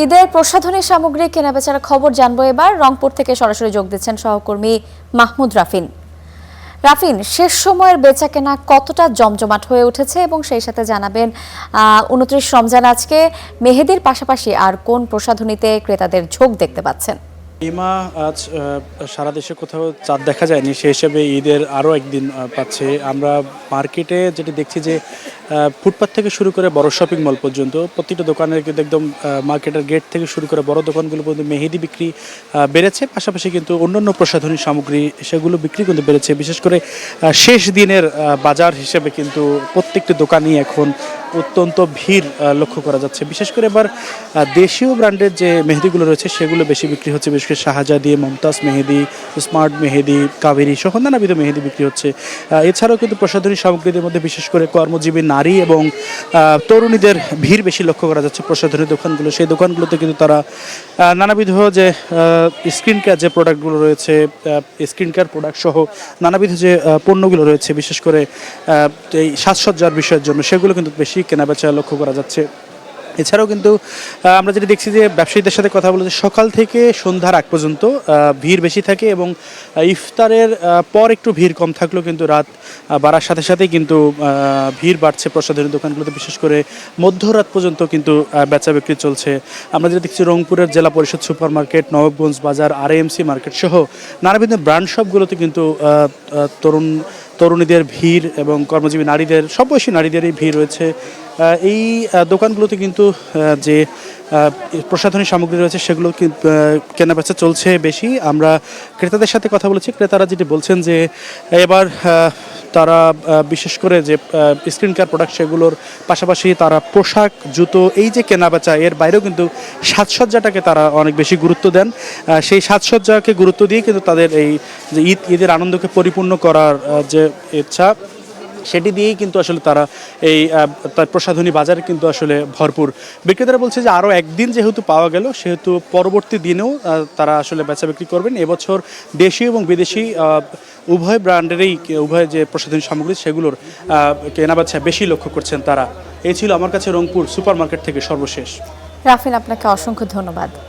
ঈদের প্রসাধনী সামগ্রী কেনাবেচার খবর জানবো এবার। রংপুর থেকে সরাসরি যোগ দিচ্ছেন সহকর্মী মাহমুদ রাফিন। রাফিন, শেষ সময়ের বেচাকেনা কতটা জমজমাট হয়ে উঠেছে এবং সেই সাথে জানাবেন ২৯ রমজান আজকে মেহেদির পাশাপাশি আর কোন প্রসাধনীতে ক্রেতাদের ঝোঁক দেখতে পাচ্ছেন? ইমা আজ সারা দেশে কোথাও চাঁদ দেখা যায়নি, সেই হিসেবে ঈদের আরও একদিন পাচ্ছে। আমরা মার্কেটে যেটি দেখছি যে ফুটপাথ থেকে শুরু করে বড় শপিং মল পর্যন্ত প্রতিটা দোকানের কিন্তু একদম মার্কেটের গেট থেকে শুরু করে বড় দোকানগুলো পর্যন্ত মেহেদি বিক্রি বেড়েছে। পাশাপাশি কিন্তু অন্যান্য প্রসাধনী সামগ্রী সেগুলো বিক্রি কিন্তু বেড়েছে। বিশেষ করে শেষ দিনের বাজার হিসেবে কিন্তু প্রত্যেকটি দোকানই এখন অত্যন্ত ভিড় লক্ষ্য করা যাচ্ছে। বিশেষ করে এবার দেশীয় ব্র্যান্ডের যে মেহেদিগুলো রয়েছে সেগুলো বেশি বিক্রি হচ্ছে। বিশেষ করে শাহজাদি, মমতাজ মেহেদি, স্মার্ট মেহেদি, কাবেরী সহ নানাবিধ মেহেদি বিক্রি হচ্ছে। এছাড়াও কিন্তু প্রসাধনী সামগ্রীদের মধ্যে বিশেষ করে কর্মজীবী নারী এবং তরুণীদের ভিড় বেশি লক্ষ্য করা যাচ্ছে প্রসাধনী দোকানগুলো। সেই দোকানগুলোতে কিন্তু তারা নানাবিধ যে স্কিন কেয়ার যে প্রোডাক্টগুলো রয়েছে, স্কিন কেয়ার প্রোডাক্ট সহ নানাবিধ যে পণ্যগুলো রয়েছে বিশেষ করে এই সাজসজ্জার বিষয়ের জন্য সেগুলো কিন্তু বেশি কেনাবেচা লক্ষ্য করা যাচ্ছে। এছাড়াও কিন্তু আমরা যেটা দেখছি যে ব্যবসায়ীদের সাথে কথা বলে সকাল থেকে সন্ধ্যার আগ পর্যন্ত ভিড় বেশি থাকে এবং ইফতারের পর একটু ভিড় কম থাকলেও কিন্তু রাত বাড়ার সাথে সাথেই কিন্তু ভিড় বাড়ছে প্রসাধনী দোকানগুলোতে। বিশেষ করে মধ্যরাত পর্যন্ত কিন্তু বেচা বিক্রি চলছে। আমরা যেটা দেখছি রংপুরের জেলা পরিষদ সুপার মার্কেট, নবাবগঞ্জ বাজার, আরএমসি মার্কেট সহ নানাবিধ ব্র্যান্ড শপগুলোতে কিন্তু তরুণীদের ভিড় এবং কর্মজীবী নারীদের, সব বয়সী নারীদেরই ভিড় রয়েছে। এই দোকানগুলোতে কিন্তু যে প্রসাধনী সামগ্রী রয়েছে সেগুলো কেনাবেচা চলছে বেশি। আমরা ক্রেতাদের সাথে কথা বলেছি, ক্রেতারা যেটি বলছেন যে এবার তারা বিশেষ করে যে স্কিন কেয়ার প্রোডাক্ট সেগুলোর পাশাপাশি তারা পোশাক, জুতো, এই যে কেনাবেচা এর বাইরেও কিন্তু সাজসজ্জাটাকে তারা অনেক বেশি গুরুত্ব দেন। সেই সাজসজ্জাকে গুরুত্ব দিয়ে কিন্তু তাদের এই যে ঈদের আনন্দকে পরিপূর্ণ করার যে ইচ্ছা সেটি দিয়েই কিন্তু আসলে তারা এই প্রসাধনী বাজারে কিন্তু আসলে ভরপুর। বিক্রেতারা বলছে যে আরও একদিন যেহেতু পাওয়া গেল সেহেতু পরবর্তী দিনেও তারা আসলে বেচা বিক্রি করবেন। এবছর দেশীয় এবং বিদেশি উভয় ব্র্যান্ডেরই উভয় যে প্রসাধনী সামগ্রী সেগুলোর কেনাবেচা বেশি লক্ষ্য করছেন তারা। এই ছিল আমার কাছে রংপুর সুপার মার্কেট থেকে সর্বশেষ। রাফিন, আপনাকে অসংখ্য ধন্যবাদ।